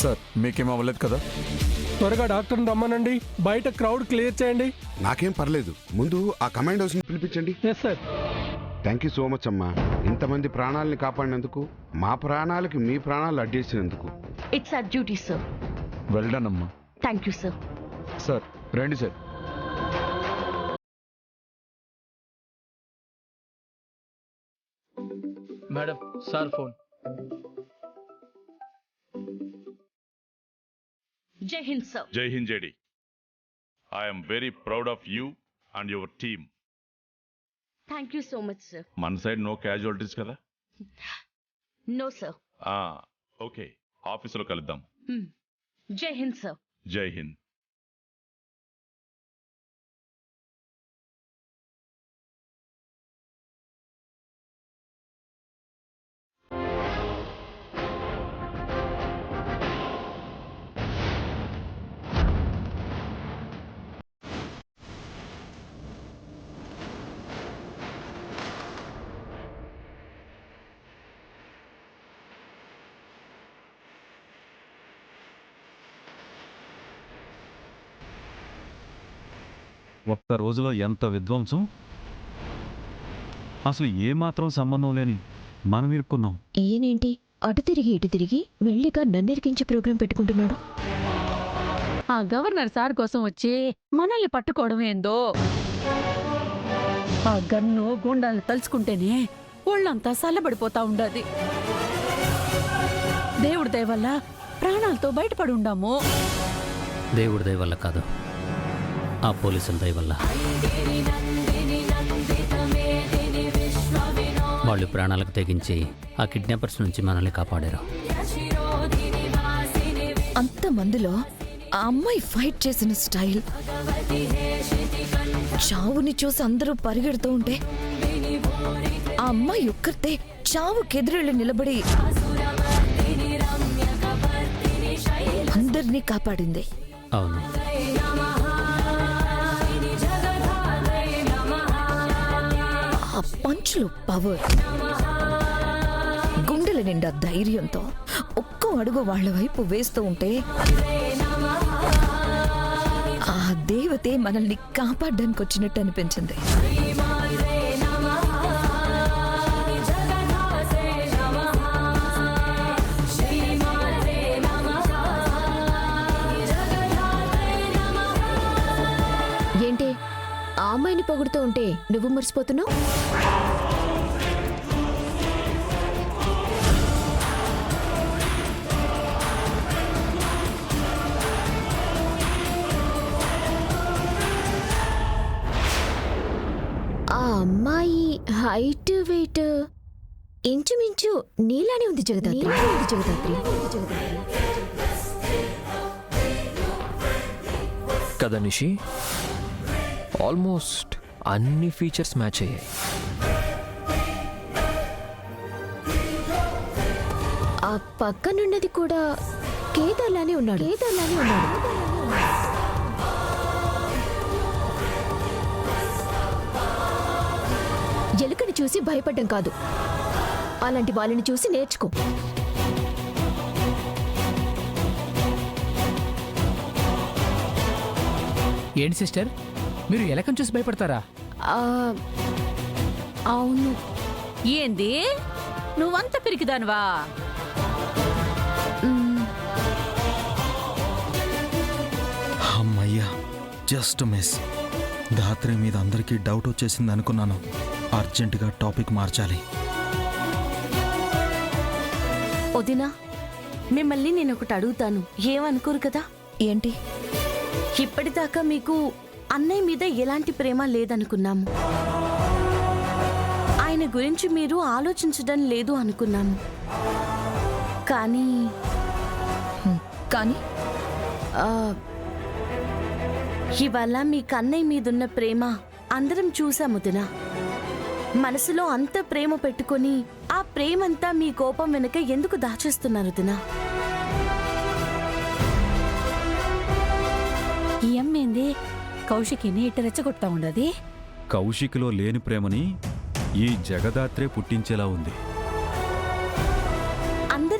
Sir మీకేం అవ్వలేదు కదా? త్వరగా డాక్టర్ని రమ్మనండి. బయట క్రౌడ్ క్లియర్ చేయండి. నాకేం పర్లేదు, ముందు ఆ కమాండోస్ని పిలిపించండి. Yes sir. Thank you so much అమ్మా, ఇంతమంది ప్రాణాలని కాపాడినందుకు, మా ప్రాణాలకి మీ ప్రాణాలు అడ్డేసినందుకు. It's our duty sir. Well done అమ్మా. Thank you sir. సార్ రండి sir. Madam sir phone. Jai Hind sir. Jai Hind JD. I am very proud of you and your team. Thank you so much sir. మన side no casualties కదా? No sir. Okay, ఆఫీసులో కలుద్దాం. జై Hind sir. జై హింద్. ఒక్క రోజులో ఎంత విధ్వంసం! అసలు ఏమాత్రం సంబంధం లేని మనం ఇరుక్కున్నాం. ఈయనేంటి అటు తిరిగి ఇటు తిరిగి వెళ్ళిగా నన్నెరికించే ప్రోగ్రాం పెట్టుకుంటున్నాడు? ఆ గవర్నర్ సార్ కోసం వచ్చి మనల్ని పట్టుకోవడం ఏందో. ఆ గన్ను గుండాలను తలుచుకుంటేనే ఒళ్ళంతా చల్లబడిపోతా ఉండదు. దేవుడి దయ వల్ల ప్రాణాలతో బయటపడి ఉండాము. దేవుడి దయ వల్ల కాదు, ఆ పోలీసుల దయ వల్ల. వాళ్ళు ప్రాణాలకు తెగించి ఆ కిడ్నాపర్స్ నుంచి మనల్ని కాపాడారు. అంతమందిలో ఆ అమ్మాయి ఫైట్ చేసిన స్టైల్, చావుని చూసి అందరూ పరిగెడుతూ ఉంటే ఆ అమ్మాయి ఒక్కరితే చావుకెదురెళ్ళి నిలబడి అందరినీ కాపాడింది. అవును, ఆ పంచులు పవర్, గుండెల నిండా ధైర్యంతో ఒక్కో అడుగు వాళ్ళ వైపు వేస్తూ ఉంటే ఆ దేవతే మనల్ని కాపాడడానికి వచ్చినట్టు అనిపించింది. ఏంటి ఆ అమ్మాయిని పొగుడుతూ ఉంటే నువ్వు మర్చిపోతున్నావు? ఆ అమ్మాయి హైట్ వెయిట్ ఇంచుమించు నీలానే ఉంది జగదాత్రి. కదా నిషి, ఆల్మోస్ట్ అన్ని ఫీచర్స్ మ్యాచ్ అయ్యాయి. ఆ పక్కనున్నది కూడా కేదార్లానే ఉన్నాడు. ఎలుకని చూసి భయపడ్డం కాదు, అలాంటి వాళ్ళని చూసి నేర్చుకో. ఏంటి సిస్టర్, మీరు ఎలకని చూసి భయపడతారా? అవును. ఏంది నువ్వంత పిరికిదానివా? అమ్మయ్యా, జస్ట్ మిస్. ధాత్రి మీద అందరికీ డౌట్ వచ్చేసింది అనుకున్నాను. అర్జెంటుగా టాపిక్ మార్చాలి. వదినా, మిమ్మల్ని నేను ఒకటి అడుగుతాను, ఏమనుకోరు కదా? ఏంటి? ఇప్పటిదాకా మీకు అన్నయ్య మీద ఎలాంటి ప్రేమ లేదనుకున్నాము, ఆయన గురించి మీరు ఆలోచించడం లేదు అనుకున్నాము. కానీ కానీ ఇవాళ మీ కన్నయ్య మీదున్న ప్రేమ అందరం చూసాము వదినా. మనసులో అంత ప్రేమ పెట్టుకొని ఆ ప్రేమంతా మీ కోపం వెనుక ఎందుకు దాచేస్తున్నారు వదినా? ఈ అమ్మేంది కౌశికిని ఇట్ట రెచ్చగొడతా ఉండది? కౌశిక్లో లేని ప్రేమని ఈ జగదాత్రే పుట్టించేలా ఉంది.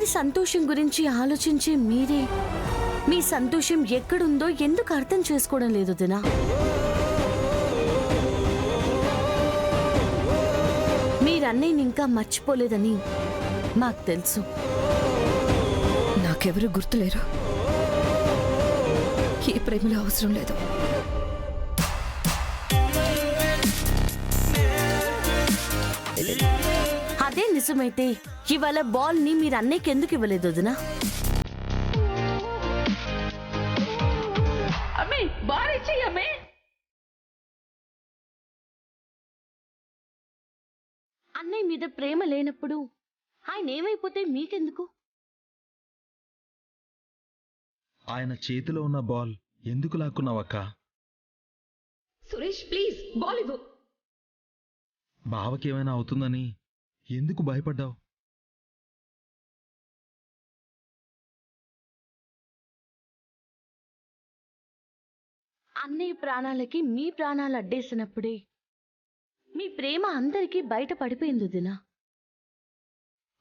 అందరి సంతోషం గురించి ఆలోచించే మీరే మీ సంతోషం ఎక్కడుందో ఎందుకు అర్థం చేసుకోవడం లేదు వదినా? మీరన్నయ్యని ఇంకా మర్చిపోలేదని మాకు తెలుసు. నాకెవరూ గుర్తులేరు. ఈ ప్రేమలో అవసరం లేదు. అదే నిజమైతే ఇవాళ బాల్ ని మీరు అన్నయ్యకి ఎందుకు ఇవ్వలేదు వదినా? అన్నయ్య మీద ప్రేమ లేనప్పుడు ఆయన ఏమైపోతే మీకెందుకు? ఆయన చేతిలో ఉన్న బాల్ ఎందుకు లాక్కున్నావక్క? సురేష్ ప్లీజ్ బాల్ ఇవ్వు. బావకేమైనా అవుతుందని ఎందుకు భయపడ్డావు? అన్నయ్య ప్రాణాలకి మీ ప్రాణాలు అడ్డేసినప్పుడే మీ ప్రేమ అందరికీ బయట పడిపోయింది వదినా.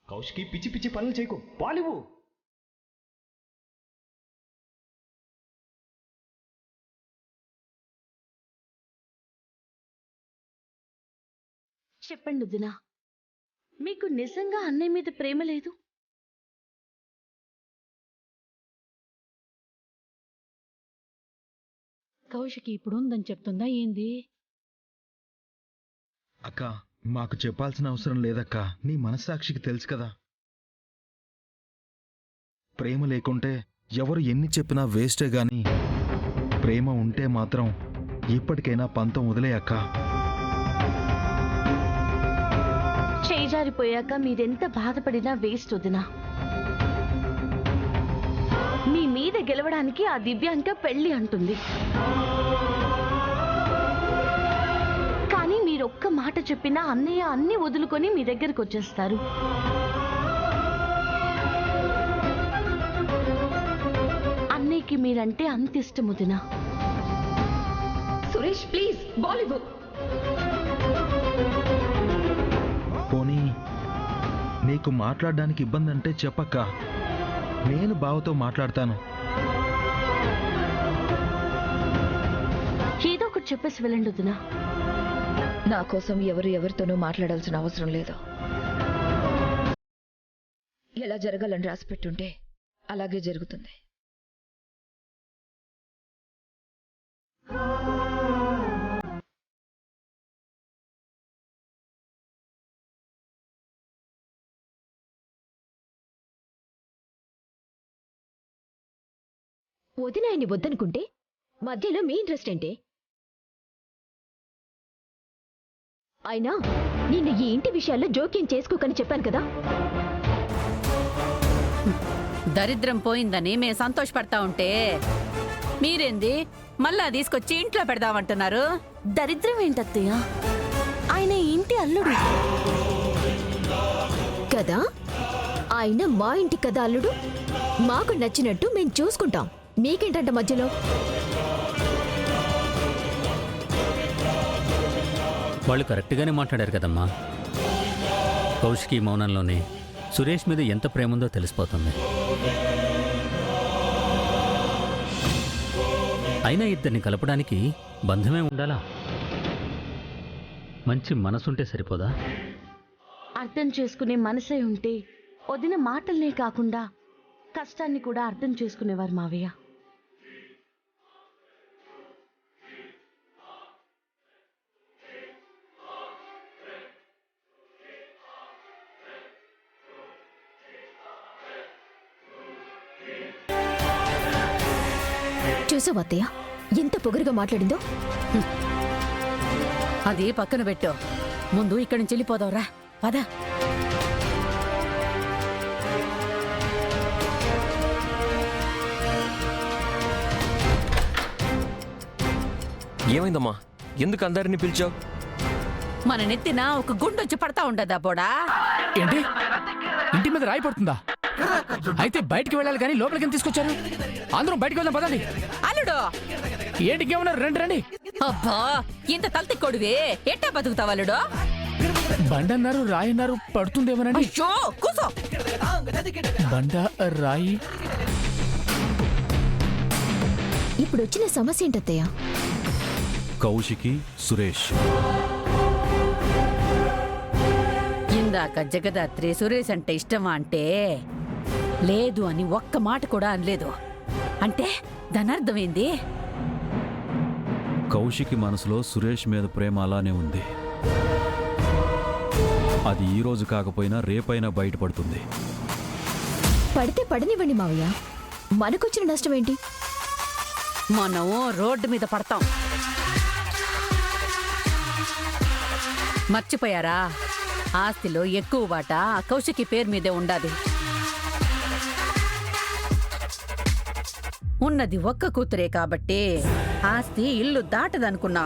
కౌశికి పిచ్చి పిచ్చి పనులు చేయకు, బాలివు. చెప్పండి వదినా, మీకు నిజంగా అన్నయ్య మీద ప్రేమ లేదు? కౌశికి ఇప్పుడు ఉందని చెప్తుందా ఏంది? అక్క, మాకు చెప్పాల్సిన అవసరం లేదక్క. నీ మనస్సాక్షికి తెలుసు కదా. ప్రేమ లేకుంటే ఎవరు ఎన్ని చెప్పినా వేస్టే గాని ప్రేమ ఉంటే మాత్రం ఇప్పటికైనా పంతం వదిలే అక్క. చేజారిపోయాక మీరెంత బాధపడినా వేస్ట్ వదినా. మీ మీద గెలవడానికి ఆ దివ్యాంక పెళ్లి అంటుంది. కానీ మీరొక్క మాట చెప్పినా అన్నయ్య అన్ని వదులుకొని మీ దగ్గరకు వచ్చేస్తారు. అన్నయ్యకి మీరంటే అంత ఇష్టం వదినా. సురేష్ ప్లీజ్ బాల్ ఇవ్వు. పోనీ నీకు మాట్లాడడానికి ఇబ్బంది అంటే చెప్పక్క, నేను బావతో మాట్లాడతాను. ఏదో ఒకటి చెప్పేసి వెళ్ళండి వదినా. నా కోసం ఎవరితోనూ మాట్లాడాల్సిన అవసరం లేదు. ఎలా జరగాలని రాసిపెట్టుంటే అలాగే జరుగుతుంది. వదిన ఆయన్ని వద్దనుకుంటే మధ్యలో మీ ఇంట్రెస్ట్ ఏంటి? అయినా నిన్ను ఈ ఇంటి విషయాల్లో జోక్యం చేసుకోకని చెప్పాను కదా. దరిద్రం పోయిందని మేము సంతోషపడతా ఉంటే మీరేంది మళ్ళా తీసుకొచ్చి ఇంట్లో పెడదామంటున్నారు? దరిద్రం ఏంటత్తయ్య? ఆయన ఈ ఇంటి అల్లుడు కదా. ఆయన మా ఇంటి కదా అల్లుడు. మాకు నచ్చినట్టు మేము చూసుకుంటాం. మీకేంటంట మధ్యలో? వాళ్ళు కరెక్ట్గానే మాట్లాడారు కదమ్మా. కౌశికి మౌనంలోనే సురేష్ మీద ఎంత ప్రేమ ఉందో తెలిసిపోతుంది. అయినా ఇద్దరిని కలపడానికి బంధమే ఉండాలా? మంచి మనసుంటే సరిపోదా? అర్థం చేసుకునే మనసే ఉంటే వదిన మాటల్నే కాకుండా కష్టాన్ని కూడా అర్థం చేసుకునేవారు మావయ్య. చూసావా అత్తయ్య ఎంత పొగరుగా మాట్లాడిందో? అది పక్కన పెట్టు, ముందు ఇక్కడి నుంచి వెళ్ళిపోదావురా. పద. ఏమైందమ్మా? ఎందుకు అందరిని పిలిచావు? మన నెత్తిన ఒక గుండొచ్చి పడతా ఉండదా బోడా? ఏంటి? ఇంటి మీద రాయి పడుతుందా? అయితే బయటికి వెళ్ళాలి కానీ లోపలికి ఎందుకు తీసుకొచ్చారు? అందరం బయటికి వెళ్దాం పదండి. అల్లుడు ఏంటికి ఏమన్నారు? రండి రండి. అబ్బా, ఇంత తలతిక్కోడివి ఎట్టా బతుకుతావు అల్లుడు? బండి అన్నారు, రాయి అన్నారు, పడుతుందేమోనండి. అయ్యో కూసో. బండ రాయి. ఇప్పుడు వచ్చిన సమస్య ఏంటత్తయ్య? కౌశికి, సురేష్. ఇందాక జగదాత్రి సురేష్ అంటే ఇష్టమా అంటే లేదు అని ఒక్క మాట కూడా అనలేదు. అంటే దాని అర్థమైంది. కౌశికి మనసులో సురేష్ మీద ప్రేమ అలానే ఉంది. అది ఈ రోజు కాకపోయినా రేపైనా బయటపడుతుంది. పడితే పడనివ్వండి మావయ్య, మనకొచ్చిన నష్టం ఏంటి? మనం రోడ్డు మీద పడతాం. మర్చిపోయారా? ఆస్తిలో ఎక్కువ వాటా కౌశికి పేరు మీదే ఉండాది. ఉన్నది ఒక్క కూతురే కాబట్టి ఆస్తి ఇల్లు దాటదనుకున్నా.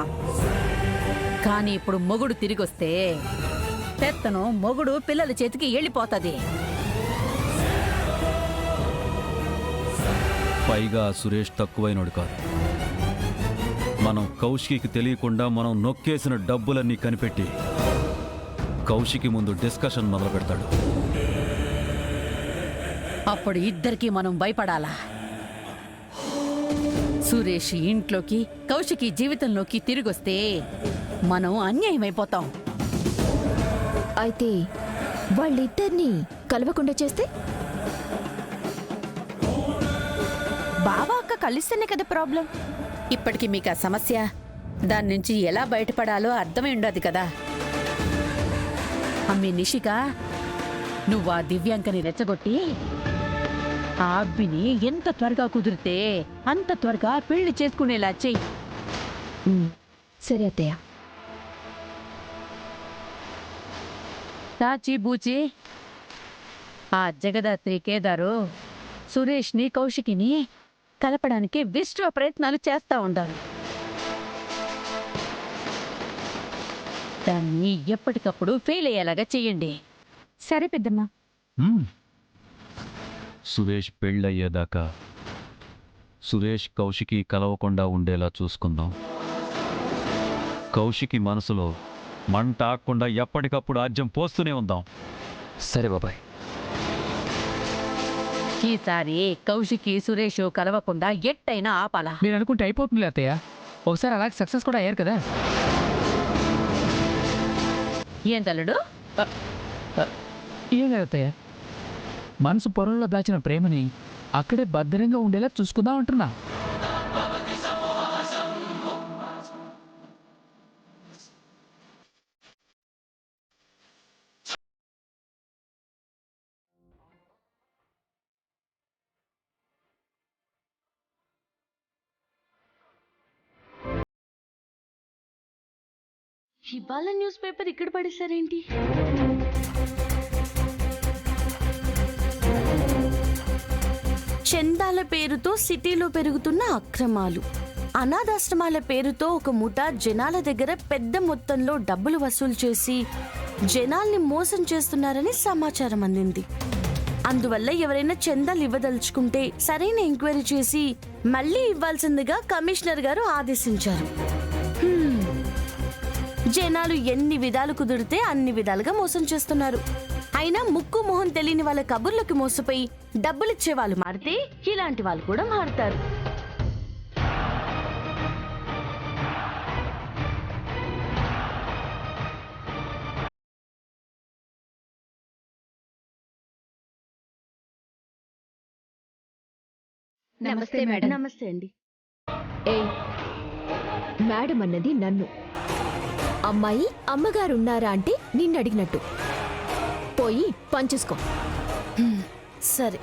కానీ ఇప్పుడు మొగుడు తిరిగొస్తే పెత్తనం మొగుడు పిల్లల చేతికి వెళ్ళిపోతుంది. పైగా సురేష్ తక్కువైనడు కాదు. మనం కౌశికి తెలియకుండా మనం నొక్కేసిన డబ్బులన్నీ కనిపెట్టి కౌశికి ముందు డిస్కషన్ మొదలు పెడతాడు. అప్పుడు ఇద్దరికి మనం భయపడాలా? సురేష్ ఇంట్లోకి కౌశికి జీవితంలోకి తిరిగొస్తే మనం అన్యాయమైపోతాం. అయితే వాళ్ళిద్దరినీ కలవకుండా చేస్తే? బావా అక్క కలిస్తేనే కదా ప్రాబ్లం. ఇప్పటికి మీకు ఆ సమస్య, దాని నుంచి ఎలా బయటపడాలో అర్థమై ఉండదు కదా. అమ్మి నిషిక, నువ్వు ఆ దివ్యాంకని రెచ్చగొట్టి ఆ అబ్బిని ఎంత త్వరగా కుదిరితే అంత త్వరగా పెళ్లి చేసుకునేలా చెయ్యి. సరే అత్తయ్య. చాచి బూచి, ఆ జగదాత్రి కేదారు సురేష్ని కౌశికిని కలపడానికి విశ్వ ప్రయత్నాలు చేస్తా ఉండాలి. దాన్ని ఎప్పటికప్పుడు ఫెయిల్ అయ్యేలాగా చెయ్యండి. సరే పెద్దమ్మా. సురేష్ పెళ్ళయ్యేదాకా సురేష్ కౌశికి కలవకుండా ఉండేలా చూసుకుందాం. కౌశికి మనసులో మంట ఆకుండా ఎప్పటికప్పుడు ఆజ్యం పోస్తూనే ఉందాం. సరే బాబాయ్. ఈసారి కౌశికి సురేష్ కలవకుండా ఎట్టయినా ఆపాలా. మీరు అనుకుంటే అయిపోతుంది అత్తయ్య. ఒకసారి అలాగే సక్సెస్ కూడా అయ్యారు కదా. ఏం తల్లుడు? ఏం లేదు అత్తయ్య, మనసు పొరంలో దాచిన ప్రేమని అక్కడే భద్రంగా ఉండేలా చూసుకుందాం అంటున్నా. ఇవాళ న్యూస్ పేపర్ ఇక్కడ పడేశారేంటి? చందాల పేరుతో సిటీలో పెరుగుతున్న అక్రమాలు, అనాథాశ్రమాల పేరుతో ఒక ముఠ జనాల దగ్గర పెద్ద మొత్తంలో డబ్బులు వసూలు చేసి జనాల్ని మోసం చేస్తున్నారని సమాచారం అందింది. అందువల్ల ఎవరైనా చందాలు ఇవ్వదలుచుకుంటే సరైన ఎంక్వైరీ చేసి మళ్ళీ ఇవ్వాల్సిందిగా కమిషనర్ గారు ఆదేశించారు. జనాలు ఎన్ని విధాలు కుదిరితే అన్ని విధాలుగా మోసం చేస్తున్నారు. అయినా ముక్కు మొహం తెలియని వాళ్ళ కబుర్లకి మోసపోయి డబ్బులిచ్చే వాళ్ళు మారితే ఇలాంటి వాళ్ళు కూడా మారుతారు. నమస్తే మేడం. నమస్తే అండి. ఏయ్, మేడం అన్నది నన్ను. అమ్మాయి అమ్మగారున్నారా అంటే నిన్ను అడిగినట్టు. పోయి పనిచేసుకో. సరే.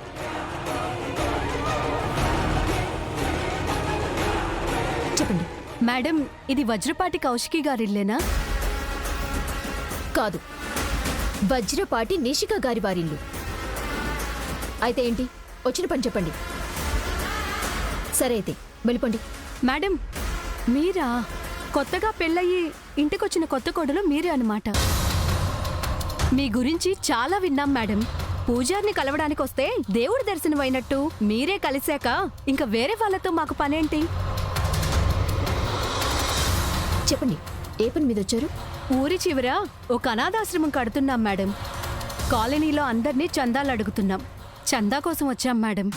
చెప్పండి మేడం, ఇది వజ్రపాటి కౌశికి గారిల్లేనా? కాదు, వజ్రపాటి నిషిక గారి వారిల్లు. అయితే ఏంటి, వచ్చిన పని చెప్పండి. సరే అయితే వెళ్ళిపోండి. మేడం, మీరా? కొత్తగా పెళ్ళయి ఇంటికొచ్చిన కొత్త కోడలు మీరే అన్నమాట. మీ గురించి చాలా విన్నాం మేడం. పూజారిని కలవడానికి వస్తే దేవుడి దర్శనం అయినట్టు మీరే కలిశాక ఇంకా వేరే వాళ్ళతో మాకు పనేంటి? చెప్పండి, ఏ పని మీద వచ్చారు? ఊరి చివర ఒక అనాథాశ్రమం కడుతున్నాం మేడం. కాలనీలో అందరినీ చందాలు అడుగుతున్నాం. చందా కోసం వచ్చాం మేడం.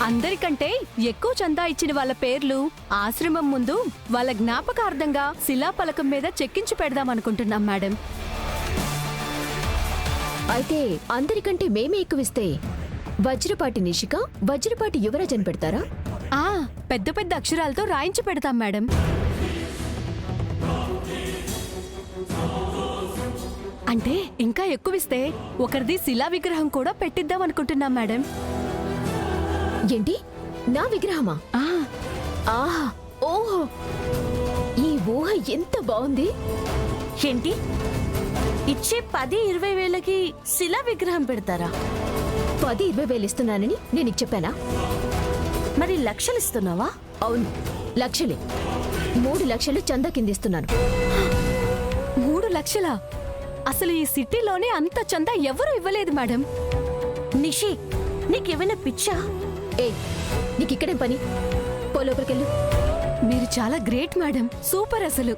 అందరికంటే ఎక్కువ చందా ఇచ్చిన వాళ్ళ పేర్లు ఆశ్రమం ముందు వాళ్ళ జ్ఞాపకార్థంగా శిలాఫలకం మీద చెక్కించి పెడదాం అనుకుంటున్నాం మేడం. అయితే అందరికంటే మేమే ఎక్కువిస్తే వజ్రపాటి నిషిక, వజ్రపాటి యువరాజ్ అని పెడతారా? పెద్ద పెద్ద అక్షరాలతో రాయించి పెడతాం మేడం. అంటే ఇంకా ఎక్కువిస్తే ఒకరిది శిలా విగ్రహం కూడా పెట్టిద్దాం అనుకుంటున్నాం మేడం. ఏంటి, నా విగ్రహమా? ఆహా, ఓహో, ఈ ఊహ ఎంత బాగుంది. ఏంటి ఇచ్చే 10-20 వేలకి శిలా విగ్రహం పెడతారా? 10-20 వేలు ఇస్తున్నానని నేను నీకు చెప్పానా? మరి లక్షలు ఇస్తున్నావా? అవును, లక్షలే. 3 లక్షలు చందా కింద ఇస్తున్నాను. 3 లక్షలా? అసలు ఈ సిటీలోనే అంత చందా ఎవరు ఇవ్వలేదు మేడం. నిషి, నీకేమైనా పిచ్చా? నీకు ఇక్కడేం పని? పో లోపలికెళ్ళు. మీరు చాలా గ్రేట్ మేడం, సూపర్ అసలు.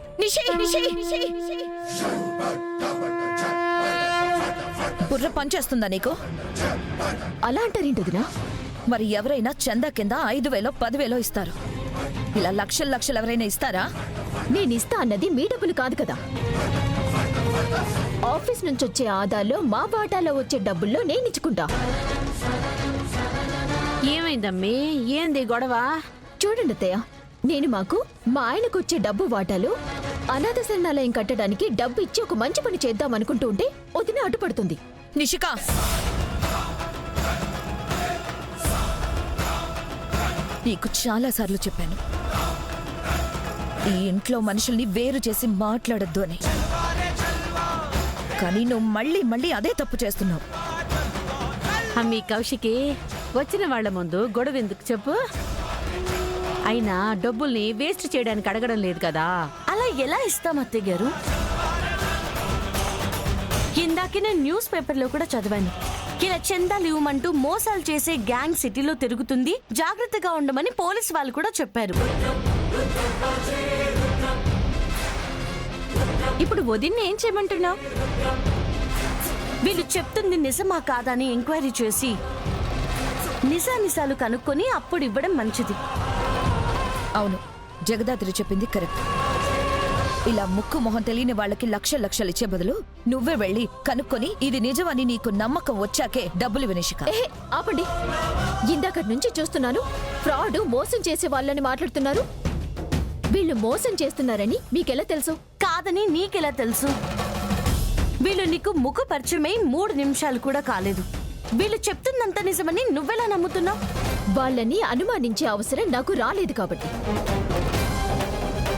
బుర్ర పనిచేస్తుందా నీకు? అలా అంటారేంటదినా? మరి ఎవరైనా చందా కింద 5,000 10,000 ఇస్తారు. ఇలా లక్షలు లక్షలు ఎవరైనా ఇస్తారా? నేనిస్తా అన్నది మీ డబ్బులు కాదు కదా. ఆఫీస్ నుంచి వచ్చే ఆదాల్లో మా వాటాలో వచ్చే డబ్బుల్లో నేను ఇచ్చుకుంటా. ఏమైందమ్మీ, ఏంది గొడవ? చూడండి అత్తయ్య, నేను మాకు మా ఆయనకు వచ్చే డబ్బు వాటాలు అనాథ శరణాలయం కట్టడానికి డబ్బు ఇచ్చి ఒక మంచి పని చేద్దాం అనుకుంటూ ఉంటే వదిన అడ్డుపడుతుంది. నిషిక, నీకు చాలా సార్లు చెప్పాను ఈ ఇంట్లో మనుషుల్ని వేరు చేసి మాట్లాడొద్దు అని. కానీ నువ్వు మళ్ళీ మళ్ళీ అదే తప్పు చేస్తున్నావు. అమ్మీ కౌశికి, వచ్చిన వాళ్ళ ముందు గొడవ ఎందుకు చెప్పు? అయినా డబ్బుల్ని వేస్ట్ చేయడానికి అడగడం లేదు కదా. అలా ఎలా ఇస్తాం అత్తయ్య గారు? ఇందాకే నేను న్యూస్ పేపర్లో కూడా చదివాను. ఇలా చందాలు ఇవ్వమంటూ మోసాలు చేసే గ్యాంగ్ సిటీలో తిరుగుతుంది, జాగ్రత్తగా ఉండమని పోలీసు వాళ్ళు కూడా చెప్పారు. ఇప్పుడు వదిన్ని ఏం చేయమంటున్నావు? వీళ్ళు చెప్తుంది నిజమా కాదా అని ఎంక్వైరీ చేసి నిజానిజాలు కనుక్కొని అప్పుడు ఇవ్వడం మంచిది. అవును, జగదాత్రి చెప్పింది కరెక్ట్. ఇలా ముక్కు మొహం తెలియని వాళ్ళకి లక్షలు లక్షలు ఇచ్చే బదులు నువ్వే వెళ్ళి కనుక్కొని ఇది నిజమని నీకు నమ్మకం వచ్చాకే డబ్బులు వినిషిక. ఆపండి, ఇందాకటి నుంచి చూస్తున్నాను ఫ్రాడ్, మోసం చేసే వాళ్ళని మాట్లాడుతున్నారు. వీళ్ళు మోసం చేస్తున్నారని మీకెలా తెలుసు? కాదని నీకెలా తెలుసు? వీళ్ళు నీకు ముక్కు పరిచయమై 3 నిమిషాలు కూడా కాలేదు. వీళ్ళు చెప్తుందంత నిజమని నువ్వెలా నమ్ముతున్నావు? వాళ్ళని అనుమానించే అవసరం నాకు రాలేదు కాబట్టి.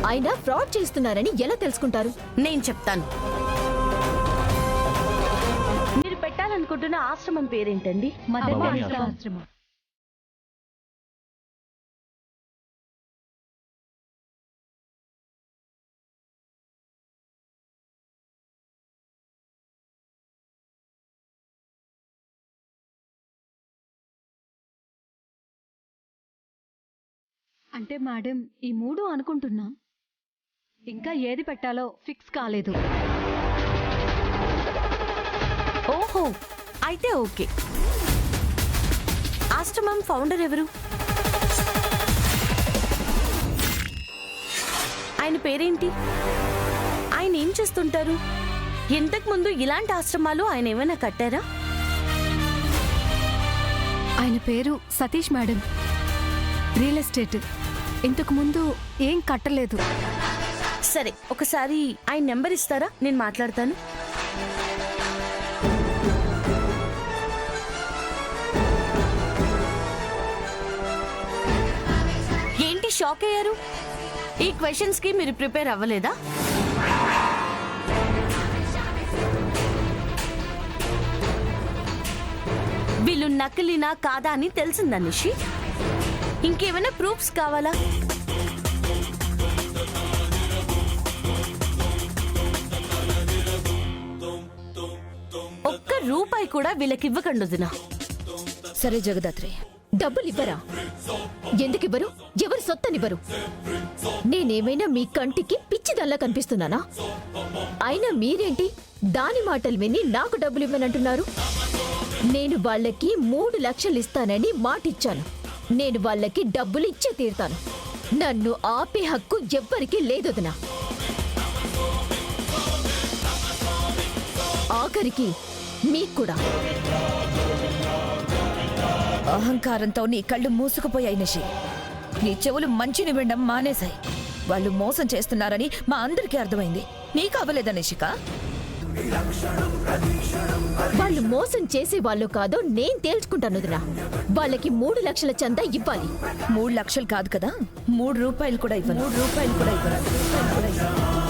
అయినా ఫ్రాడ్ చేస్తున్నారని ఎలా తెలుసుకుంటారు? నేను చెప్తాను. మీరు పెట్టాలనుకుంటున్న ఆశ్రమం పేరేంటండి? ఆశ్రమం. అంటే మేడం, ఈ 3 అనుకుంటున్నా, ఇంకా ఏది పెట్టాలో ఫిక్స్ కాలేదు. ఓహో, అయితే ఓకే. ఆశ్రమం ఫౌండర్ ఎవరు? ఆయన పేరేంటి? ఆయన ఏం చేస్తుంటారు? ఇంతకు ముందు ఇలాంటి ఆశ్రమాలు ఆయన ఏమైనా కట్టారా? ఆయన పేరు సతీష్ మేడం, రియల్ ఎస్టేట్. ఇంతకు ముందు ఏం కట్టలేదు. సరే, ఒకసారి ఆయన నెంబర్ ఇస్తారా? నేను మాట్లాడతాను. ఏంటి షాక్ అయ్యారు? ఈ క్వశ్చన్స్ కి మీరు ప్రిపేర్ అవ్వలేదా? వీళ్ళు నకిలీనా కాదా అని తెలిసిందా నిషి? ఇంకేమైనా ప్రూఫ్స్ కావాలా? ఒక్క రూపాయి కూడా వీళ్ళకి ఇవ్వకండి వదినా. సరే జగదాత్రి, డబ్బులు ఇవ్వరా? ఎందుకివ్వరు? ఎవరు సొత్తనివ్వరు? నేనేమైనా మీ కంటికి పిచ్చిదల్లా కనిపిస్తున్నానా? అయినా మీరేంటి దాని మాటలు విని నాకు డబ్బులు ఇవ్వనంటున్నారు? నేను వాళ్ళకి 3 లక్షలు ఇస్తానని మాటిచ్చాను. నేను వాళ్ళకి డబ్బులు ఇచ్చే తీరుతాను. నన్ను ఆపే హక్కు ఎవ్వరికీ లేదొదినా. ఆఖరికి మీకు కూడా. అహంకారంతో నీ కళ్ళు మూసుకుపోయాయి నిషి. నీ చెవులు మంచిని వినడం మానేశాయి. వాళ్ళు మోసం చేస్తున్నారని మా అందరికీ అర్థమైంది. నీకు అవ్వలేదా నిషిక? వాళ్ళు మోసం చేసే వాళ్ళు కాదో నేను తేల్చుకుంటాను వదినా. వాళ్ళకి 3 లక్షల చందా ఇవ్వాలి. 3 లక్షలు కాదు కదా, 3 రూపాయలు కూడా ఇవ్వను. 3 రూపాయలు కూడా ఇవ్వను.